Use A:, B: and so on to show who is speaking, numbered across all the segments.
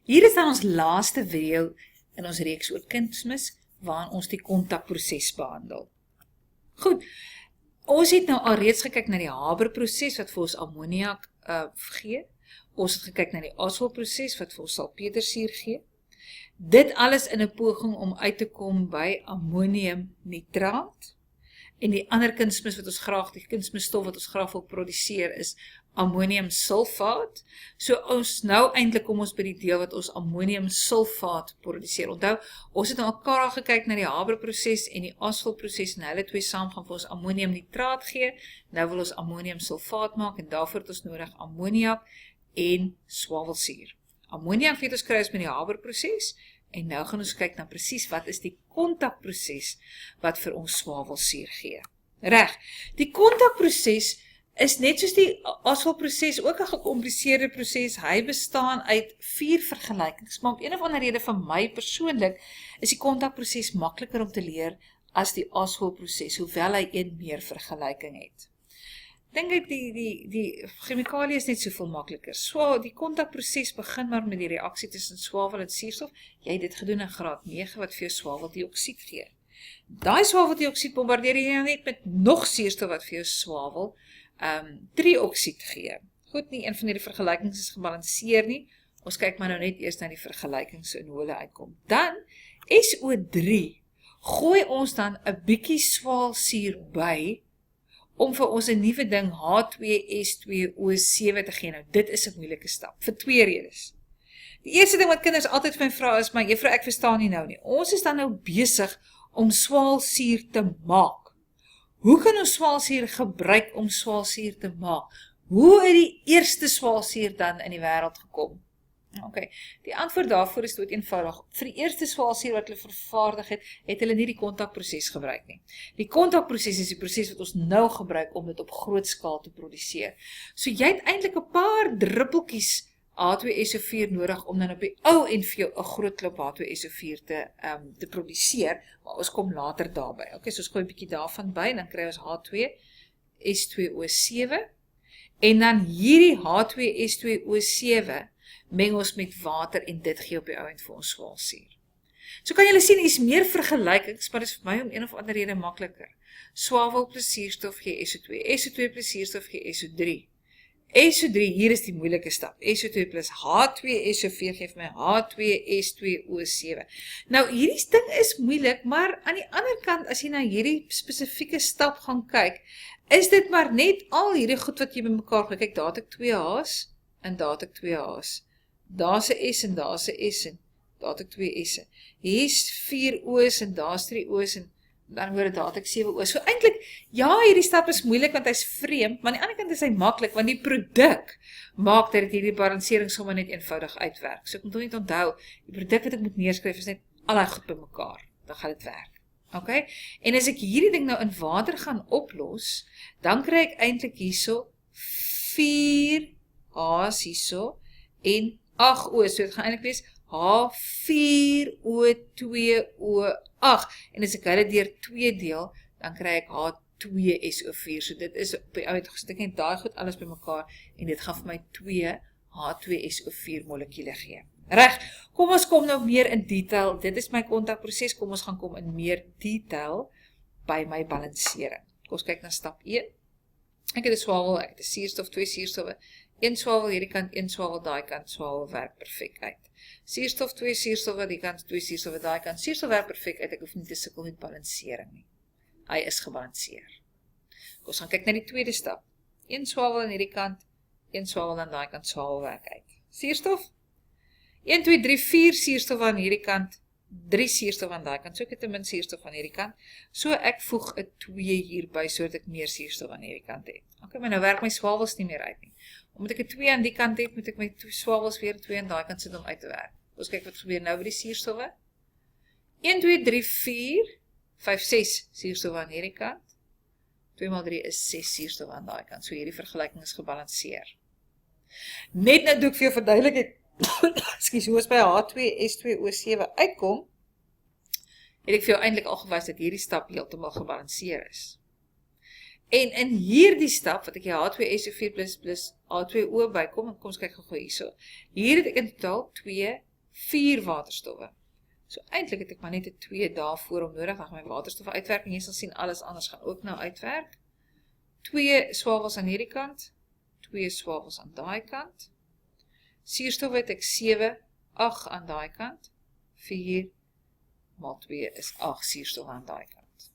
A: Hier is dan ons laaste video in ons reeks oor kunsmis, waarin ons die kontakproses behandel. Goed, ons het nou alreeds gekyk na die Haber-proses wat vir ons ammoniak gee. Ons het gekyk na die Oswald-proses wat vir ons salpetersuur gee. Dit alles in 'n poging om uit te kom by ammoniumnitraat. En die ander kunsmis wat ons graag, die kunsmisstof wat ons graag wil produseer is ammoniumsulfaat. So ons nou eintlik kom ons by die deel wat ons ammoniumsulfaat produseer. Onthou, ons het nou al gekyk na die Haber-proses en die Oswald-proses en hulle twee saam gaan vir ons ammoniumnitraat gee. Nou wil ons ammoniumsulfaat maak en daarvoor het ons nodig ammoniak en swavelsuur. Ammoniak weet ons kry ons met die Haber-proses en nou gaan ons kyk na presies wat is die kontakproses wat vir ons swavelsuur gee. Reg, die kontakproses is net soos die Oswald-proses ook 'n gekompliseerde proses. Hy bestaan uit 4 vergelykings, maar op een of ander rede vir my persoonlik is die kontakproses makliker om te leer as die Oswald-proses, hoewel hy een meer vergelyking het. Ek dink die chemikalie is net soveel makliker. So, die kontakproses begin maar met die reaksie tussen swavel en suurstof. Jy het dit gedoen in graad 9 wat vir jou swaweldioksied gee. Daai swaweldioksied bombardeer jy net met nog suurstof wat vir jou swavel trioksied gee. Goed, nie een van hierdie vergelykings is gebalanseer nie. Ons kyk maar nou net eers na die vergelykings en hoe hulle uitkom. Dan, SO3, gooi ons dan 'n bietjie swaalsuur by, om vir ons 'n nuwe ding H2S2O7 te gee. Nou, dit is 'n moeilike stap, vir 2 redes. Die eerste ding wat kinders altyd vir my vra is, maar juffrou, ek verstaan nie nou nie. Ons is dan nou besig om swaalsuur te maak. Hoe kan ons swaalsuur gebruik om swaalsuur te maak? Hoe het die eerste swaalsuur dan in die wêreld gekom? Okay. Die antwoord daarvoor is dood eenvoudig. Vir die eerste swaalsuur wat hulle vervaardig het hulle nie die kontakproses gebruik nie. Die kontakproses is die proses wat ons nou gebruik om dit op groot skaal te produseer. So jy het eintlik 'n paar druppeltjies H2SO4 nodig om dan op die ou en vir jou 'n groot klomp H2SO4 te produseer, maar ons kom later daarby. Okay, so ons gooi 'n bietjie daarvan by en dan kry ons H2S2O7 en dan hierdie H2S2O7 meng ons met water en dit gee op die ou end vir ons swaalsuur. So kan julle sien, is meer vergelykings, maar dit is vir my om een of ander rede makliker. Swavel plus suurstof gee SO2, SO2 plus suurstof gee SO3. SO3, hier is die moeilike stap. SO2 plus H2SO4 gee vir my H2S2O7. Nou, hierdie ding is moeilik, maar aan die ander kant, as jy na hierdie spesifieke stap gaan kyk, is dit maar net al hierdie goed wat jy bymekaar gaan kyk. Daar het ek 2 H's en daar het ek 2 H's. Daar's 'n S en daar's 'n S en daar het ek 2 S'e. Hier's 4 O's en daar's 3 O's en dan hoor dit daar het ek 7 O's. So eintlik, ja, hierdie stap is moeilik want hy's vreemd, maar aan die ander kant is hy maklik want die produk maak dat hierdie balansering sommer net eenvoudig uitwerk. So ek moet net onthou, die produk wat ek moet neerskryf is net al daai goed bymekaar. Dan gaan dit werk. Okay? En as ek hierdie ding nou in water gaan oplos, dan kry ek eintlik hierso 4 H's hierso en 8 O's, so dit gaan eintlik wees H4O2O8, en as ek hulle deur 2 deel, dan kry ek H2SO4, so dit is op die ouend gestik en daai goed alles by mekaar, en dit gaan vir my 2 H2SO4 molekule gee. Reg, kom ons kom nou meer in detail, dit is my kontakproses, kom ons gaan kom in meer detail by my balansering. Kom ons kyk na stap 1, ek het 'n swavel, ek het 'n suurstof, 2 suurstowwe, 1 swavel hierdie kant, 1 swavel daai kant, swavel werk perfek uit. Suurstof, 2 suurstowwe die kant, 2 suurstowwe daai kant, suurstof werk perfek uit, ek hoef nie te sukkel met balansering nie. Hy is gebalanseer. Ons gaan kyk na die tweede stap. 1 swavel aan hierdie kant, 1 swavel aan daai kant, swavel werk uit. Suurstof, 1, 2, 3, 4 suurstof aan hierdie kant, 3 suurstof aan daai kant, so ek het ten minste suurstof aan hierdie kant, so ek voeg 'n 2 hierby, sodat ek meer suurstof aan hierdie kant het. Ok, maar nou werk my swavels nie meer uit nie. Omdat ek 'n 2 aan die kant het, moet ek my swavels weer 2 aan daai kant sit om uit te werk. Ons kyk wat gebeur nou by die suurstowwe. 1, 2, 3, 4, 5, 6 suurstowwe aan hierdie kant. 2 maal 3 is 6 suurstowwe aan daai kant, so hierdie vergelyking is gebalanseer. Net nou doe ek vir jou verduidelik het, ekskuus, hoe ons by H2S2O7 uitkom, het ek vir jou eintlik al gewys dat hierdie stap heeltemal gebalanseer is. En in hierdie stap, wat ek die H2SO4 plus H2O bykom, en kom ons kyk gou hierso. Hier het ek in totaal 2 4 waterstowwe. So eintlik het ek maar net 'n 2 daarvoor om nodig, dan gaan my waterstowwe uitwerk, en jy sal sien alles anders gaan ook nou uitwerk. 2 swawels aan hierdie kant, 2 swawels aan daai kant. Suurstof het ek 7, 8 aan daai kant, 4 maal 2 is 8 suurstof aan daai kant.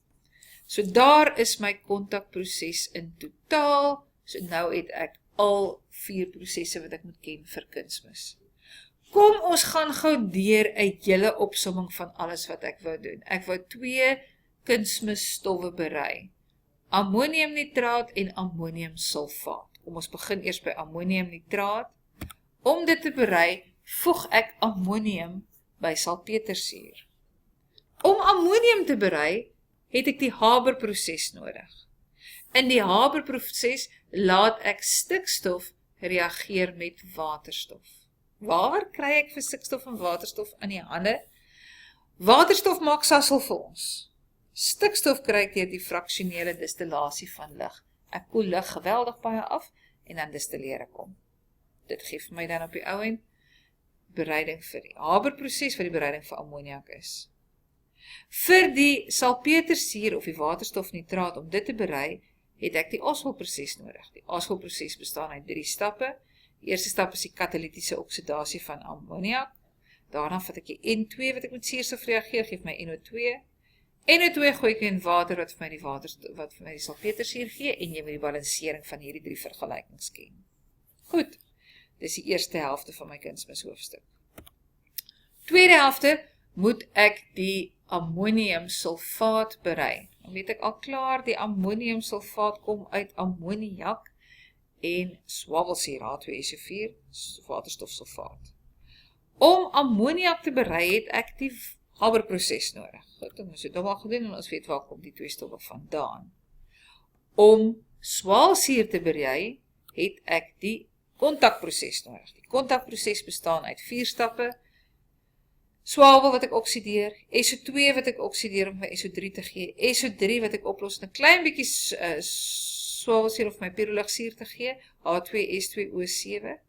A: So daar is my kontakproses in totaal, so nou het ek al 4 prosesse wat ek moet ken vir kunsmis. Kom ons gaan gou deur 'n hele opsomming van alles wat ek wou doen. Ek wou 2 kunsmisstowwe berei. Ammoniumnitraat en ammoniumsulfaat. Kom ons begin eers by ammoniumnitraat. Om dit te berei, voeg ek ammonium by salpetersuur. Om ammonium te berei, het ek die Haber-proses nodig. In die Haber-proses laat ek stikstof reageer met waterstof. Waar kry ek vir stikstof en waterstof in die hande? Waterstof maak sassel vir ons. Stikstof kry ek deur die fraksionele distillasie van lug. Ek koel lug geweldig baie af en dan distilleer ek hom. Dit gee vir my dan op die ou end bereiding vir die Haber-proses wat die bereiding vir ammoniak is. Vir die salpetersuur of die waterstofnitraat om dit te berei, het ek die Oswald-proses nodig. Die Oswald-proses bestaan uit 3 stappe. Die eerste stap is die katalitiese oksidasie van ammoniak. Daarna vat ek die N2 wat ek met suurstof reageer, geef my NO2. NO2 gooi ek in water wat vir my die salpetersuur gee en jy moet die balansering van hierdie 3 vergelykings ken. Goed, dis die eerste helfte van my kunsmishoofstuk. Tweede helfte moet ek die ammoniumsulfaat berei. Dan weet ek al klaar, die ammoniumsulfaat kom uit ammoniak en swavelsuur H2SO4, waterstofsulfaat. Om ammoniak te berei het ek die Haber-proses nodig. Goed, ons het dit al gedoen en ons weet waar kom die 2 stowwe vandaan. Om swaalsuur te berei het ek die kontakproses nodig. Die kontakproses bestaan uit 4 stappe. Swavel wat ek oksideer, SO2 wat ek oksideer om my SO3 te gee, SO3 wat ek oplos in 'n klein bietjie swavelsuur of my pyrrolugsuur te gee, H2S2O7,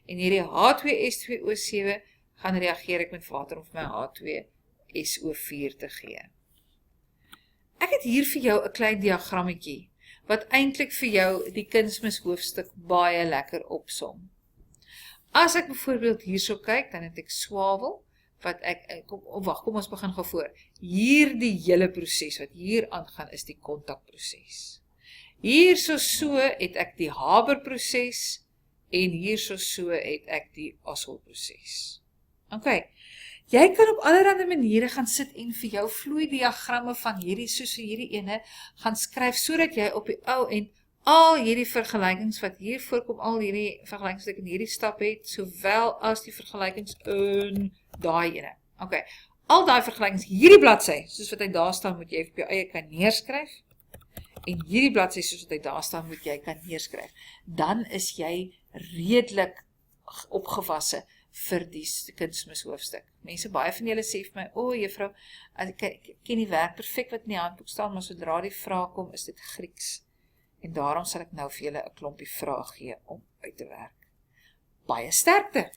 A: en hierdie H2S2O7 gaan reageer ek met water om my H2SO4 te gee. Ek het hier vir jou 'n klein diagrammetjie, wat eintlik vir jou die kunsmishoofstuk baie lekker opsom. As ek byvoorbeeld hierso kyk, dan het ek swavel, wat kom ons begin gou voor. Hier die hele proses wat hier aangaan is die kontakproses. Hierso so het ek die Haber-proses en hierso so het ek die Oswald-proses. OK. Jy kan op allerlei maniere gaan sit en vir jou vloeidiagramme van hierdie soos hierdie ene gaan skryf sodat jy op die ou end al hierdie vergelykings wat hier voorkom, al hierdie vergelykings wat ek in hierdie stap het, sowel as die vergelykings in daai ene. OK. Al daai vergelykings, hierdie bladsy, soos wat hy daar staan, moet jy op jou eie kan neerskryf. En hierdie bladsy, soos wat hy daar staan, moet jy kan neerskryf. Dan is jy redelik opgewasse vir die kunsmishoofstuk. Mense, baie van julle sê vir my, juffrou, ek ken die werk perfek wat in die handboek staan, maar sodra die vraag kom, is dit Grieks. En daarom sal ek nou vir julle 'n klompie vrae gee om uit te werk. Baie sterkte!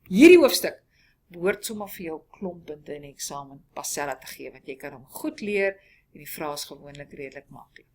A: Hierdie hoofstuk behoort sommer vir jou klomppunte in die eksamen Pasella te gee, want jy kan hom goed leer en die vrae is gewoonlik redelik maklik.